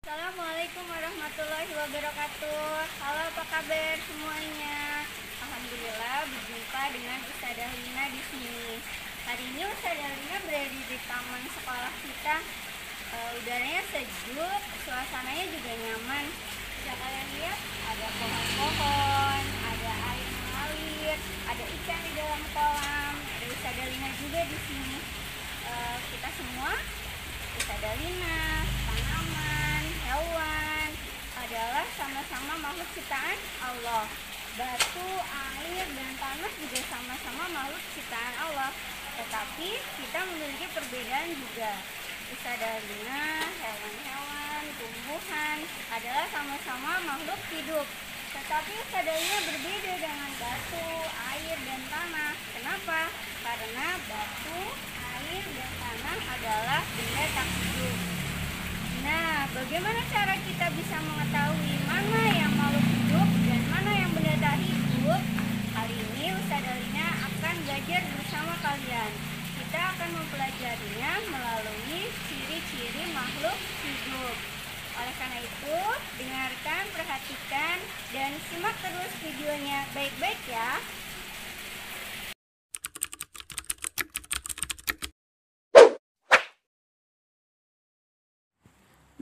Assalamualaikum warahmatullahi wabarakatuh. Halo, apa kabar semuanya? Alhamdulillah berjumpa dengan Ustazah Lina di sini. Hari ini Ustazah Lina berada di taman sekolah kita. Udaranya sejuk, suasananya juga nyaman. Bisa kalian lihat, ada pohon-pohon, ada air mengalir, ada ikan di dalam kolam, ada Ustazah Lina juga di sini. Kita semua, Ustazah Lina, tanaman, hewan adalah sama-sama makhluk ciptaan Allah. Batu, air, dan tanah juga sama-sama makhluk ciptaan Allah. Tetapi kita memiliki perbedaan juga. Ustazah Lina, hewan-hewan, tumbuhan adalah sama-sama makhluk hidup. Tetapi Ustazah Lina berbeda dengan batu, air, dan tanah. Kenapa? Karena batu, air, dan tanah adalah benda tak hidup. Nah, bagaimana cara kita bisa mengetahui mana yang makhluk hidup dan mana yang benda tak hidup? Hari ini Ustazah Lina akan belajar bersama kalian. Kita akan mempelajarinya melalui ciri-ciri makhluk hidup. Oleh karena itu, dengarkan, perhatikan, dan simak terus videonya baik-baik ya.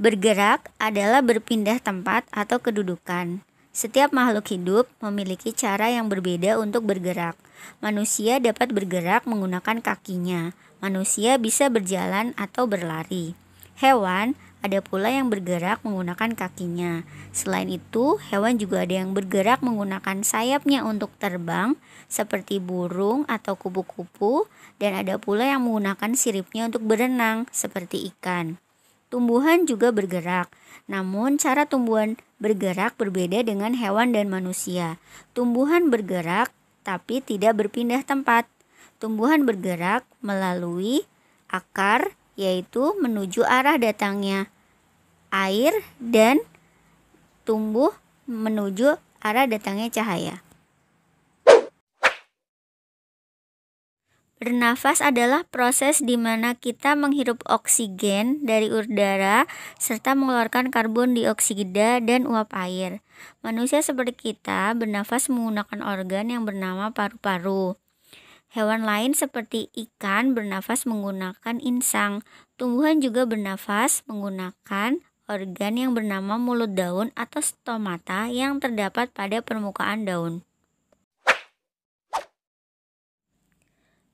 Bergerak adalah berpindah tempat atau kedudukan. Setiap makhluk hidup memiliki cara yang berbeda untuk bergerak. Manusia dapat bergerak menggunakan kakinya. Manusia bisa berjalan atau berlari. Hewan ada pula yang bergerak menggunakan kakinya. Selain itu, hewan juga ada yang bergerak menggunakan sayapnya untuk terbang, seperti burung atau kupu-kupu, dan ada pula yang menggunakan siripnya untuk berenang, seperti ikan. Tumbuhan juga bergerak, namun cara tumbuhan bergerak berbeda dengan hewan dan manusia. Tumbuhan bergerak tapi tidak berpindah tempat. Tumbuhan bergerak melalui akar, yaitu menuju arah datangnya air, dan tumbuh menuju arah datangnya cahaya. Bernafas adalah proses di mana kita menghirup oksigen dari udara serta mengeluarkan karbon dioksida dan uap air. Manusia seperti kita bernafas menggunakan organ yang bernama paru-paru. Hewan lain seperti ikan bernafas menggunakan insang. Tumbuhan juga bernafas menggunakan organ yang bernama mulut daun atau stomata yang terdapat pada permukaan daun.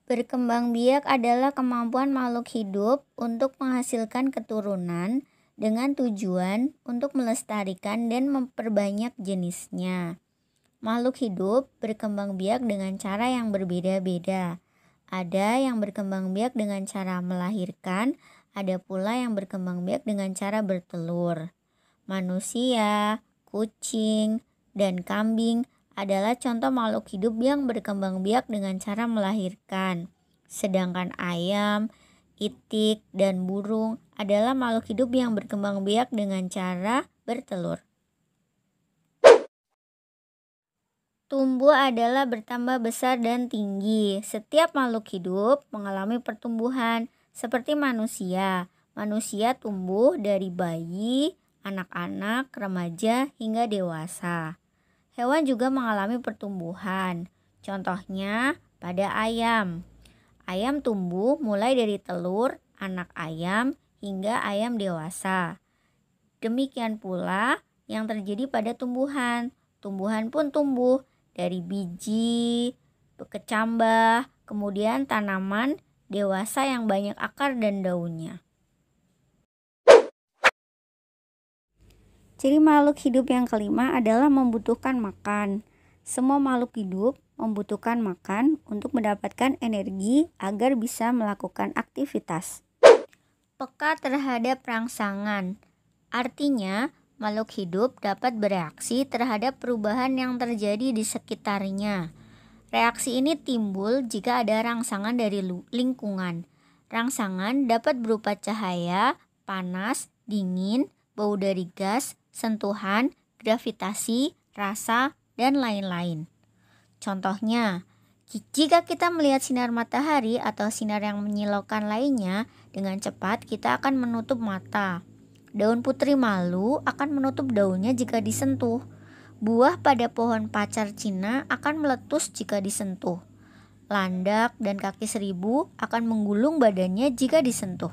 Berkembang biak adalah kemampuan makhluk hidup untuk menghasilkan keturunan dengan tujuan untuk melestarikan dan memperbanyak jenisnya. Makhluk hidup berkembang biak dengan cara yang berbeda-beda. Ada yang berkembang biak dengan cara melahirkan, ada pula yang berkembang biak dengan cara bertelur. Manusia, kucing, dan kambing adalah contoh makhluk hidup yang berkembang biak dengan cara melahirkan. Sedangkan ayam, itik, dan burung adalah makhluk hidup yang berkembang biak dengan cara bertelur. Tumbuh adalah bertambah besar dan tinggi. Setiap makhluk hidup mengalami pertumbuhan seperti manusia. Manusia tumbuh dari bayi, anak-anak, remaja, hingga dewasa. Hewan juga mengalami pertumbuhan. Contohnya pada ayam. Ayam tumbuh mulai dari telur, anak ayam, hingga ayam dewasa. Demikian pula yang terjadi pada tumbuhan. Tumbuhan pun tumbuh dari biji, kecambah, kemudian tanaman dewasa yang banyak akar dan daunnya. Ciri makhluk hidup yang kelima adalah membutuhkan makan. Semua makhluk hidup membutuhkan makan untuk mendapatkan energi agar bisa melakukan aktivitas. Peka terhadap rangsangan. Artinya, makhluk hidup dapat bereaksi terhadap perubahan yang terjadi di sekitarnya. Reaksi ini timbul jika ada rangsangan dari lingkungan. Rangsangan dapat berupa cahaya, panas, dingin, bau dari gas, sentuhan, gravitasi, rasa, dan lain-lain. Contohnya, jika kita melihat sinar matahari atau sinar yang menyilaukan lainnya dengan cepat, kita akan menutup mata. Daun putri malu akan menutup daunnya jika disentuh. Buah pada pohon pacar Cina akan meletus jika disentuh. Landak dan kaki seribu akan menggulung badannya jika disentuh.